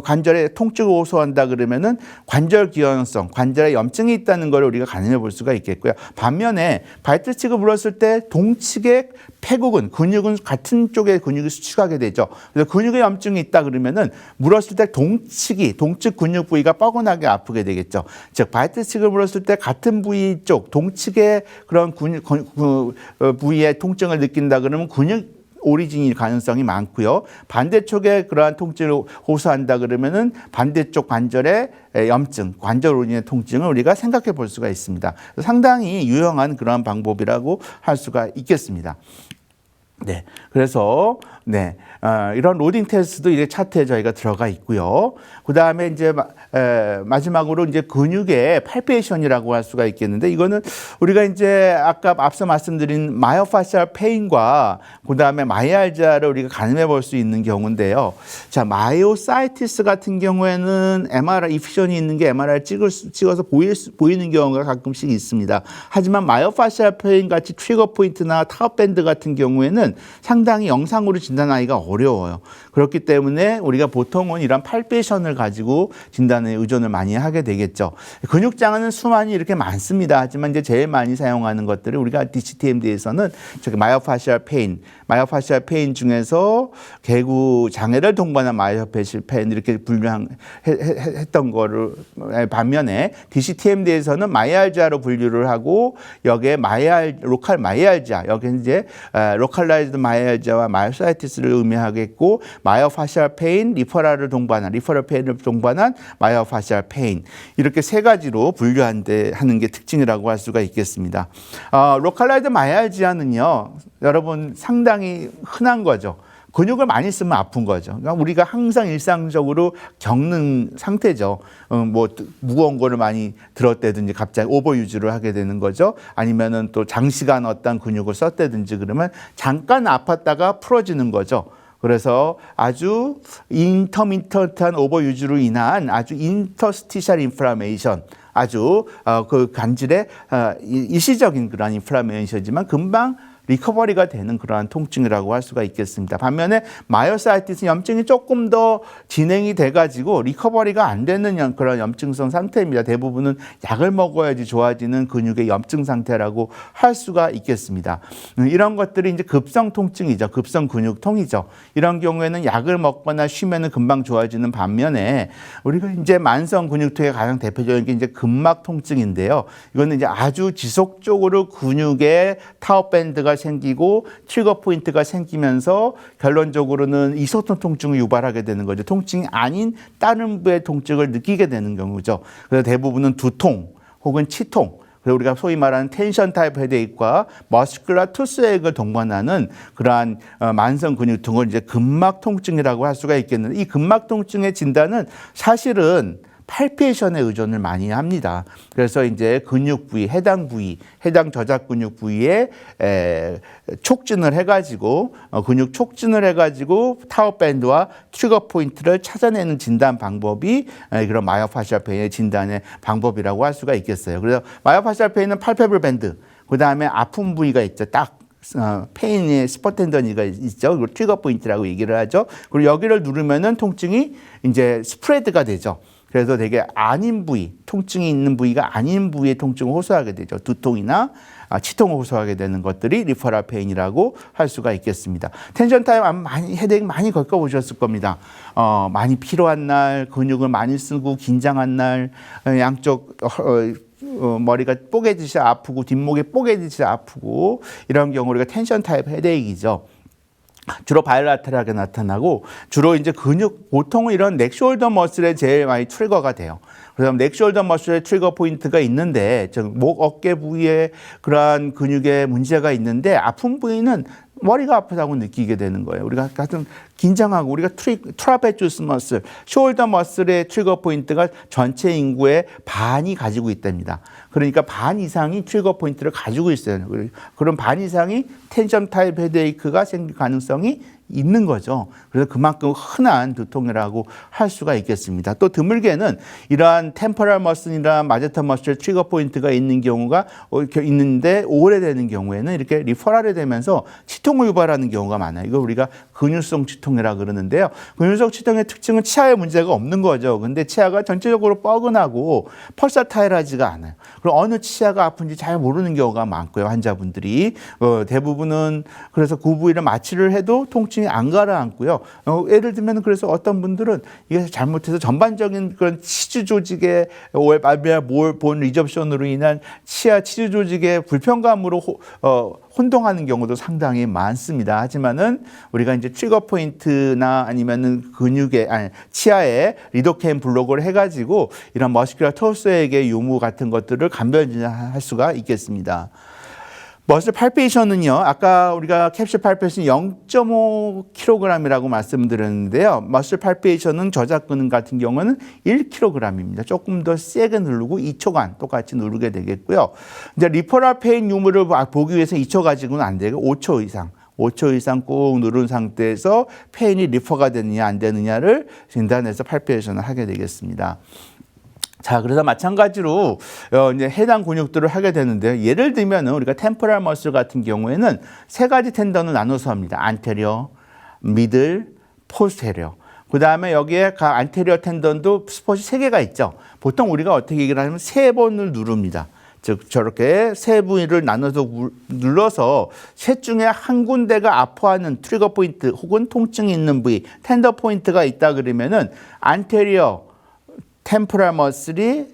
관절의 통증을 호소한다 그러면은 관절 기형성, 관절에 염증이 있다는 걸 우리가 가늠해 볼 수가 있겠고요. 반면에 바이트 스틱을 눌렀을 때 동측의 폐국은 근육은 같은 쪽의 근육이 수축하게 되죠. 그래서 근육에 염증이 있다 그러면은 물었을 때 동측 근육 부위가 뻐근하게 아프게 되겠죠. 즉 바이트 스틱을 물었을 때 같은 부위 쪽 동측의 그런 부위에 통증을 느낀다 그러면 근육 오리진일 가능성이 많고요. 반대쪽에 그러한 통증을 호소한다 그러면은 반대쪽 관절의 염증, 관절 오리진의 통증을 우리가 생각해 볼 수가 있습니다. 상당히 유용한 그러한 방법이라고 할 수가 있겠습니다. 네, 그래서 이런 로딩 테스트도 이제 차트에 저희가 들어가 있고요. 그 다음에 이제 마지막으로 이제 근육의 팔페이션이라고 할 수가 있겠는데 이거는 우리가 이제 아까 앞서 말씀드린 마이오파시알 페인과 그 다음에 마이알지아를 우리가 가늠해 볼 수 있는 경우인데요. 자, 마이오사이티스 같은 경우에는 MRI 이피션이 있는 게 MRI 찍어서 보이는 경우가 가끔씩 있습니다. 하지만 마이오파시알 페인 같이 트리거 포인트나 타워 밴드 같은 경우에는 상당히 영상으로 진단하기가 어려워요. 그렇기 때문에 우리가 보통은 이런 팔페이션을 가지고 진단에 의존을 많이 하게 되겠죠. 근육장은 수많이 이렇게 많습니다. 하지만 이제 제일 많이 사용하는 것들을 우리가 DCTMD에서는 저기 마이오파시알 페인 중에서 개구 장애를 동반한 마이오파시알 페인 이렇게 분류했던 거를 반면에 DCTMD에서는 마이알지아로 분류를 하고 여기에 로컬 마이알지아 여기 이제 로컬라이즈드 마이알지아와 마이오사이티스를 의미하겠고 마이오파시알 페인, 리퍼럴 페인을 동반한 마이오파시알 페인 이렇게 세 가지로 분류하는 게 특징이라고 할 수가 있겠습니다. 로컬라이즈드 마이알지아는요, 여러분 상당히 흔한 거죠. 근육을 많이 쓰면 아픈 거죠. 그러니까 우리가 항상 일상적으로 겪는 상태죠. 뭐 무거운 거를 많이 들었다든지 갑자기 오버유즈를 하게 되는 거죠. 아니면은 또 장시간 어떤 근육을 썼다든지 그러면 잠깐 아팠다가 풀어지는 거죠. 그래서 아주 인터미턴트한 오버유즈로 인한 아주 인터스티셜 인플라메이션 아주 그 관절의 일시적인 그런 인플라메이션이지만 금방 리커버리가 되는 그러한 통증이라고 할 수가 있겠습니다. 반면에 마이오사이티스 염증이 조금 더 진행이 돼가지고 리커버리가 안 되는 그런 염증성 상태입니다. 대부분은 약을 먹어야지 좋아지는 근육의 염증 상태라고 할 수가 있겠습니다. 이런 것들이 이제 급성 통증이죠. 급성 근육통이죠. 이런 경우에는 약을 먹거나 쉬면은 금방 좋아지는 반면에 우리가 이제 만성 근육통의 가장 대표적인 게 이제 근막 통증인데요. 이거는 이제 아주 지속적으로 근육의 타워 밴드가 생기고 트리거 포인트가 생기면서 결론적으로는 이소톤 통증을 유발하게 되는 거죠. 통증이 아닌 다른 부의 통증을 느끼게 되는 경우죠. 그래서 대부분은 두통 혹은 치통 그리고 우리가 소위 말하는 텐션 타입 헤데익과 머스큘러 투스액을 동반하는 그러한 만성 근육통을 이제 근막 통증이라고 할 수가 있겠는데 이 근막 통증의 진단은 사실은 팔페이션에 의존을 많이 합니다. 그래서 이제 근육 부위, 해당 저작 근육 부위에 촉진을 해가지고 근육 촉진을 해가지고 타워 밴드와 트리거 포인트를 찾아내는 진단 방법이 그런 마이오파시알 페인의 진단의 방법이라고 할 수가 있겠어요. 그래서 마이오파시알 페인은 팔페블 밴드, 그 다음에 아픈 부위가 있죠. 딱 페인의 스포텐더니가 있죠. 그리고 트리거 포인트라고 얘기를 하죠. 그리고 여기를 누르면은 통증이 이제 스프레드가 되죠. 그래서 되게 아닌 부위, 통증이 있는 부위가 아닌 부위의 통증을 호소하게 되죠. 두통이나 치통을 호소하게 되는 것들이 리퍼럴 페인이라고 할 수가 있겠습니다. 텐션 타입 헤데익 많이 겪어보셨을 겁니다. 많이 피로한 날, 근육을 많이 쓰고 긴장한 날, 양쪽 머리가 뽀개지듯이 아프고 뒷목이 뽀개지듯이 아프고 이런 경우 우리가 텐션 타입 헤데익이죠. 주로 바이라테럴하게 나타나고 주로 이제 근육 보통은 이런 넥숄더 머슬에 제일 많이 트리거가 돼요. 그래서 넥숄더 머슬의 트리거 포인트가 있는데 목 어깨 부위에 그러한 근육에 문제가 있는데 아픈 부위는 머리가 아프다고 느끼게 되는 거예요. 우리가 가끔 긴장하고 우리가 트라페주스 머슬, 숄더 머슬의 트리거 포인트가 전체 인구의 반이 가지고 있답니다. 그러니까 반 이상이 트리거 포인트를 가지고 있어요. 그런 반 이상이 텐션 타입 헤드에이크가 생길 가능성이 있는 거죠. 그래서 그만큼 흔한 두통이라고 할 수가 있겠습니다. 또 드물게는 이러한 템포럴 머슬이나 마제터 머슬 트리거 포인트가 있는 경우가 있는데 오래되는 경우에는 이렇게 리퍼럴이 되면서 치통을 유발하는 경우가 많아요. 이거 우리가 근육성 치통이라 그러는데요. 근육성 치통의 특징은 치아에 문제가 없는 거죠. 근데 치아가 전체적으로 뻐근하고 펄사타일하지가 않아요. 그리고 어느 치아가 아픈지 잘 모르는 경우가 많고요. 환자분들이 대부분은 그래서 그 부위를 마취를 해도 통증이 안 가라앉고요. 예를 들면 그래서 어떤 분들은 이게 잘못해서 전반적인 그런 치주 조직의 본 리접션으로 인한 치아 치주 조직의 불편감으로 혼동하는 경우도 상당히 많습니다. 하지만은 우리가 이제 트리거 포인트나 아니면은 치아에 리도케인 블록을 해가지고 이런 머스큘러 토스액의 유무 같은 것들을 감별할 수가 있겠습니다. 머슬 팔페이션은요, 아까 우리가 캡슐 팔페이션 0.5kg이라고 말씀드렸는데요. 머슬 팔페이션은 저작근 같은 경우는 1kg입니다. 조금 더 세게 누르고 2초간 똑같이 누르게 되겠고요. 이제 리퍼럴 페인 유무를 보기 위해서 2초 가지고는 안 되고 5초 이상. 5초 이상 꾹 누른 상태에서 페인이 리퍼가 되느냐 안 되느냐를 진단해서 팔페이션을 하게 되겠습니다. 자, 그래서 마찬가지로 이제 해당 근육들을 하게 되는데요. 예를 들면 우리가 템포럴 머슬 같은 경우에는 세 가지 텐던을 나눠서 합니다. 안테리어, 미들, 포스테리어. 그 다음에 여기에 각 안테리어 텐던도 스폿이 3개가 있죠. 보통 우리가 어떻게 얘기를 하냐면 3번을 누릅니다. 즉 저렇게 세 부위를 나눠서 눌러서 셋 중에 한 군데가 아파하는 트리거 포인트 혹은 통증이 있는 부위, 텐더 포인트가 있다 그러면은 안테리어 템포럴 머슬이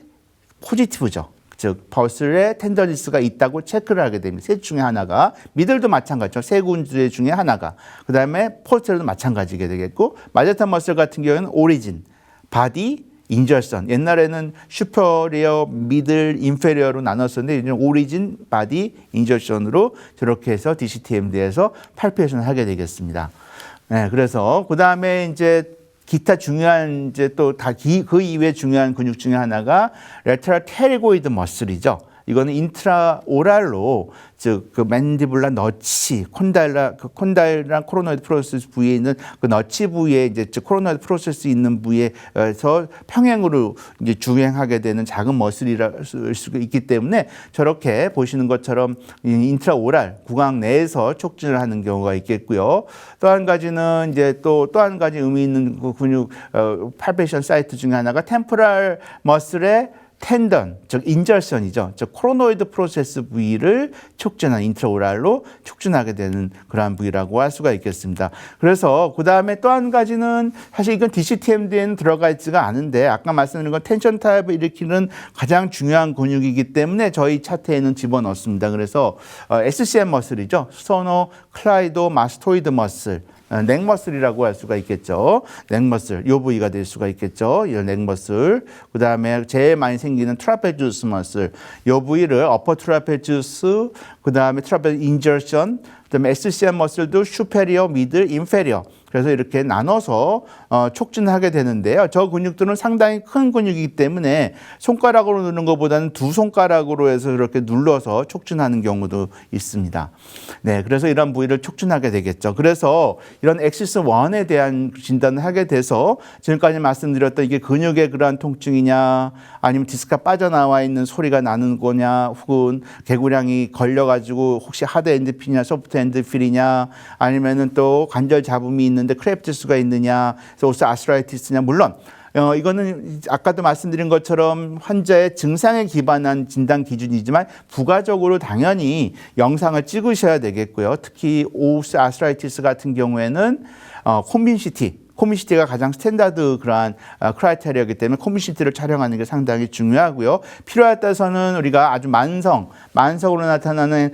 포지티브죠. 즉 머슬에 텐더니스가 있다고 체크를 하게 됩니다. 셋 중에 하나가. 미들도 마찬가지죠. 세 군데 중에 하나가. 그다음에 포스테리어도 마찬가지게 되겠고, 마제터 머슬 같은 경우에는 오리진, 바디, 인절선. 옛날에는 슈퍼리어, 미들, 인페리어로 나눴었는데 이제 오리진, 바디, 인절선으로 저렇게 해서 DCTMD에서 팔페이션을 하게 되겠습니다. 네, 그래서 그다음에 이제 기타 중요한 이제 또 그 이외에 중요한 근육 중에 하나가 레터럴 테리고이드 머슬이죠. 이거는 인트라오랄로 즉 그 맨디블라 너치 콘다일랑 코로노이드 프로세스 부위에 있는 그 너치 부위에 이제 즉 코로노이드 프로세스 있는 부위에서 평행으로 이제 주행하게 되는 작은 머슬이랄 수가 있기 때문에 저렇게 보시는 것처럼 인트라오랄 구강 내에서 촉진을 하는 경우가 있겠고요. 또 한 가지는 이제 또 한 가지 의미 있는 그 근육 팔페이션 사이트 중에 하나가 템포럴 머슬의 텐던, 즉 인절선이죠. 즉 코로노이드 프로세스 부위를 촉진한 인트라오랄로 촉진하게 되는 그러한 부위라고 할 수가 있겠습니다. 그래서 그 다음에 또 한 가지는 사실 이건 DCTMD에는 들어가 있지가 않은데 아까 말씀드린 건 텐션 타입을 일으키는 가장 중요한 근육이기 때문에 저희 차트에는 집어넣습니다. 그래서 SCM 머슬이죠. 스토노 클라이도 마스토이드 머슬. 넥머슬이라고 할 수가 있겠죠. 넥머슬, 요 부위가 될 수가 있겠죠. 이 넥머슬. 그 다음에 제일 많이 생기는 트라페주스 머슬. 요 부위를 어퍼 트라페주스, 그 다음에 트라페 인저션, 그 다음에 SCM 머슬도 슈페리어, 미들, 인페리어. 그래서 이렇게 나눠서 촉진하게 되는데요. 저 근육들은 상당히 큰 근육이기 때문에 손가락으로 누르는 것보다는 두 손가락으로 해서 이렇게 눌러서 촉진하는 경우도 있습니다. 네, 그래서 이런 부위를 촉진하게 되겠죠. 그래서 이런 엑시스 1에 대한 진단을 하게 돼서 지금까지 말씀드렸던 이게 근육의 그러한 통증이냐 아니면 디스크가 빠져나와 있는 소리가 나는 거냐 혹은 개구량이 걸려가지고 혹시 하드 엔드필이냐 소프트 엔드필이냐 아니면은 또 관절 잡음이 있는 데 크레프티스가 있느냐, 오스아스라이티스냐, 물론 이거는 아까도 말씀드린 것처럼 환자의 증상에 기반한 진단 기준이지만 부가적으로 당연히 영상을 찍으셔야 되겠고요. 특히 오스아스라이티스 같은 경우에는 콤빈 CT 코미시티가 가장 스탠다드 그러한 크라이테리아이기 때문에 코미시티를 촬영하는 게 상당히 중요하고요. 필요에 따라서는 우리가 아주 만성으로 나타나는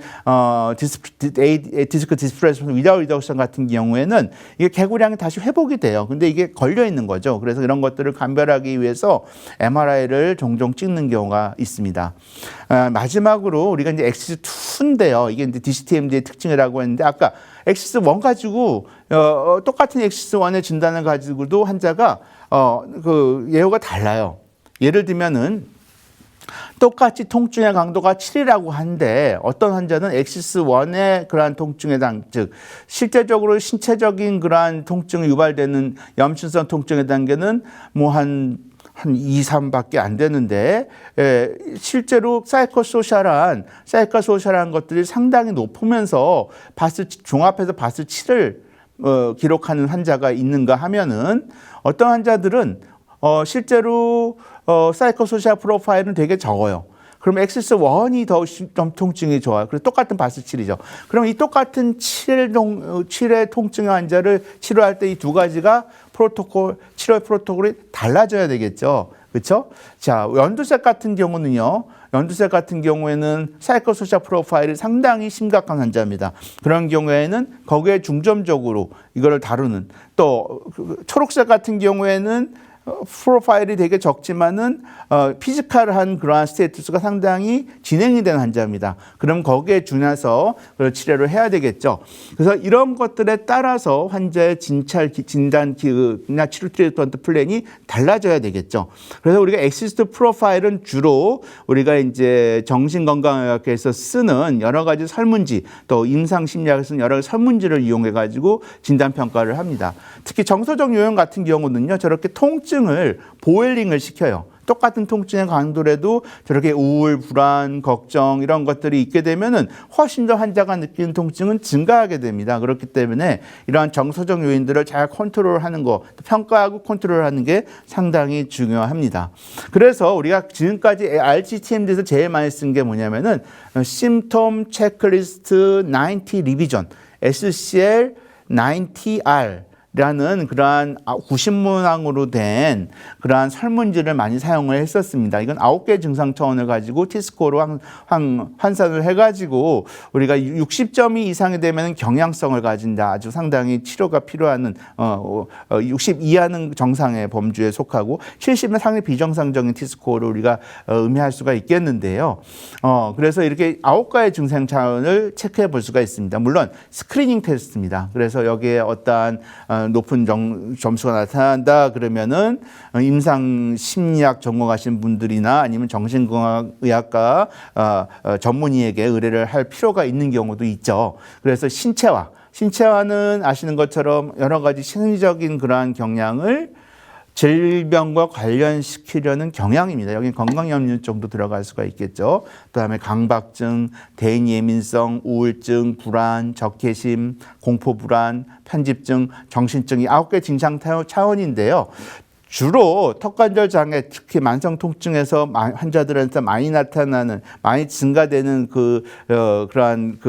디스크 디스프레션 위다우션 같은 경우에는 이게 개구량이 다시 회복이 돼요. 근데 이게 걸려 있는 거죠. 그래서 이런 것들을 감별하기 위해서 MRI를 종종 찍는 경우가 있습니다. 마지막으로 우리가 이제 엑시스2인데요. 이게 이제 DCTMD의 특징이라고 했는데 아까 엑시스1 가지고 똑같은 엑시스1의 진단을 가지고도 환자가 그 예후가 달라요. 예를 들면은 똑같이 통증의 강도가 7이라고 한데 어떤 환자는 엑시스1의 그러한 통증의 즉 실제적으로 신체적인 그러한 통증이 유발되는 염증성 통증의 단계는 뭐 한 2, 3밖에 안 되는데 실제로 사이코소셜한 것들이 상당히 높으면서 종합해서 바스 7을 기록하는 환자가 있는가 하면은 어떤 환자들은 실제로 사이코소셜 프로파일은 되게 적어요. 그럼 엑시스1이 더 통증이 좋아요. 그래서 똑같은 바스 7이죠. 그럼 이 똑같은 7의 통증의 환자를 치료할 때 이 두 가지가 치료 프로토콜이 달라져야 되겠죠. 그렇죠? 자, 연두색 같은 경우에는 사이코소셜 프로파일이 상당히 심각한 환자입니다. 그런 경우에는 거기에 중점적으로 이거를 다루는 또 초록색 같은 경우에는 프로파일이 되게 적지만은 피지컬한 그러한 스테이투스가 상당히 진행이 된 환자입니다. 그럼 거기에 준해서 치료를 해야 되겠죠. 그래서 이런 것들에 따라서 환자의 진단 기나 치료 트리트먼트 플랜이 달라져야 되겠죠. 그래서 우리가 엑시스트 프로파일은 주로 우리가 이제 정신건강의학에서 쓰는 여러 가지 설문지 또 임상심리학에서 쓰는 여러 가지 설문지를 이용해 가지고 진단 평가를 합니다. 특히 정서적 요형 같은 경우는요, 저렇게 통증을 보일링을 시켜요. 똑같은 통증의 강도라도 저렇게 우울, 불안, 걱정 이런 것들이 있게 되면은 훨씬 더 환자가 느끼는 통증은 증가하게 됩니다. 그렇기 때문에 이러한 정서적 요인들을 잘 컨트롤하는 거, 평가하고 컨트롤하는 게 상당히 중요합니다. 그래서 우리가 지금까지 RCTMD에서 제일 많이 쓴 게 뭐냐면은 Symptom Checklist 90 Revision, SCL 90R 라는 그러한 90문항으로 된 그러한 설문지를 많이 사용을 했었습니다. 이건 9개 증상 차원을 가지고 T스코어로 환산을 해가지고 우리가 60점이 이상이 되면 경향성을 가진다. 아주 상당히 치료가 필요한 60 이하는 정상의 범주에 속하고 70은 상당히 비정상적인 T스코어를 우리가 의미할 수가 있겠는데요. 그래서 이렇게 9가지 증상 차원을 체크해 볼 수가 있습니다. 물론 스크리닝 테스트입니다. 그래서 여기에 어떠한 높은 점수가 나타난다 그러면은 임상 심리학 전공하신 분들이나 아니면 정신건강의학과 전문의에게 의뢰를 할 필요가 있는 경우도 있죠. 그래서 신체화는 아시는 것처럼 여러 가지 심리적인 그러한 경향을 질병과 관련시키려는 경향입니다. 여기 건강염려증도 들어갈 수가 있겠죠. 그다음에 강박증, 대인 예민성, 우울증, 불안, 적개심, 공포불안, 편집증, 정신증이 9개 증상 차원인데요. 주로 턱관절 장애, 특히 만성 통증에서 환자들한테 많이 나타나는, 많이 증가되는 그러한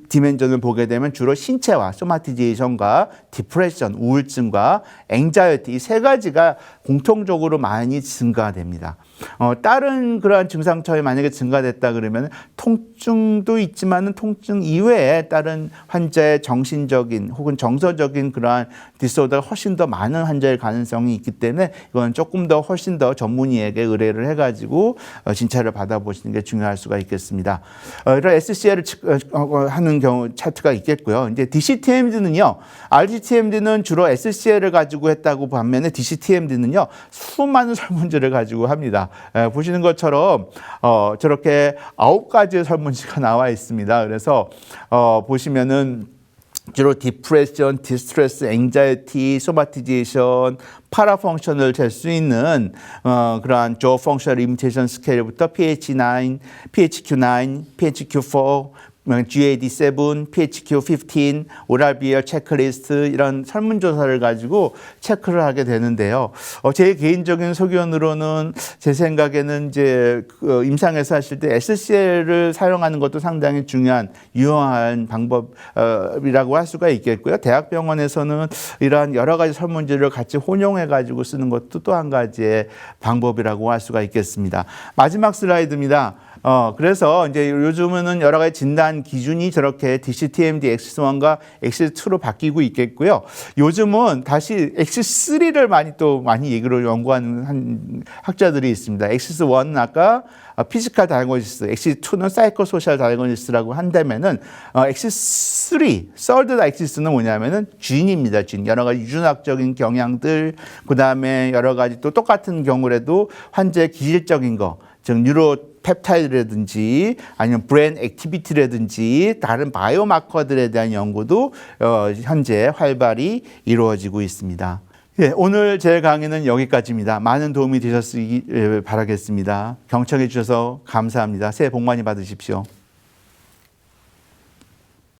디멘전을 보게 되면 주로 신체화, 소마티제이션과 디프레션, 우울증과 앵자이티 이 세 가지가 공통적으로 많이 증가됩니다. 다른 그러한 증상처에 만약에 증가됐다 그러면 통증도 있지만은 통증 이외에 다른 환자의 정신적인 혹은 정서적인 그러한 디스오더가 훨씬 더 많은 환자일 가능성이 있기 때문에 이건 조금 더 훨씬 더 전문의에게 의뢰를 해가지고 진찰을 받아보시는 게 중요할 수가 있겠습니다. 이런 SCL을 하는 경우 차트가 있겠고요. 이제 DCTMD는요, RCTMD는 주로 SCL을 가지고 했다고 반면에 DCTMD는요 수많은 설문지를 가지고 합니다. 보시는 것처럼 저렇게 9가지의 설문지가 나와 있습니다. 그래서 보시면은 주로 디프레션, 디스트레스, 앵자이티, 소마티제이션, 파라펑션을 잴 수 있는 그러한 조 펑셔널 리미테이션 스케일부터 PHQ9, PHQ4, GAD7, PHQ-15, 오랄비열 체크리스트 이런 설문조사를 가지고 체크를 하게 되는데요. 제 개인적인 소견으로는 제 생각에는 이제 임상에서 하실 때 SCL을 사용하는 것도 상당히 중요한 유효한 방법이라고 할 수가 있겠고요. 대학병원에서는 이러한 여러 가지 설문지를 같이 혼용해 가지고 쓰는 것도 또 한 가지의 방법이라고 할 수가 있겠습니다. 마지막 슬라이드입니다. 그래서 이제 요즘은 여러 가지 진단 기준이 저렇게 DCTMD X1과 X2로 바뀌고 있겠고요. 요즘은 다시 X3를 많이 얘기로 연구하는 학자들이 있습니다. X1은 아까 피지컬 다이어그노시스, X2는 사이코소셜 다이어그노시스라고 한다면은 X3, 서드 액시스는 뭐냐면은 쥔입니다. 쥔. 여러 가지 유전학적인 경향들, 그다음에 여러 가지 또 똑같은 경우라도 환자의 기질적인 거, 즉 뉴로 펩타이드라든지 아니면 브레인 액티비티라든지 다른 바이오마커들에 대한 연구도 현재 활발히 이루어지고 있습니다. 예, 오늘 제 강의는 여기까지입니다. 많은 도움이 되셨으길 바라겠습니다. 경청해 주셔서 감사합니다. 새해 복 많이 받으십시오.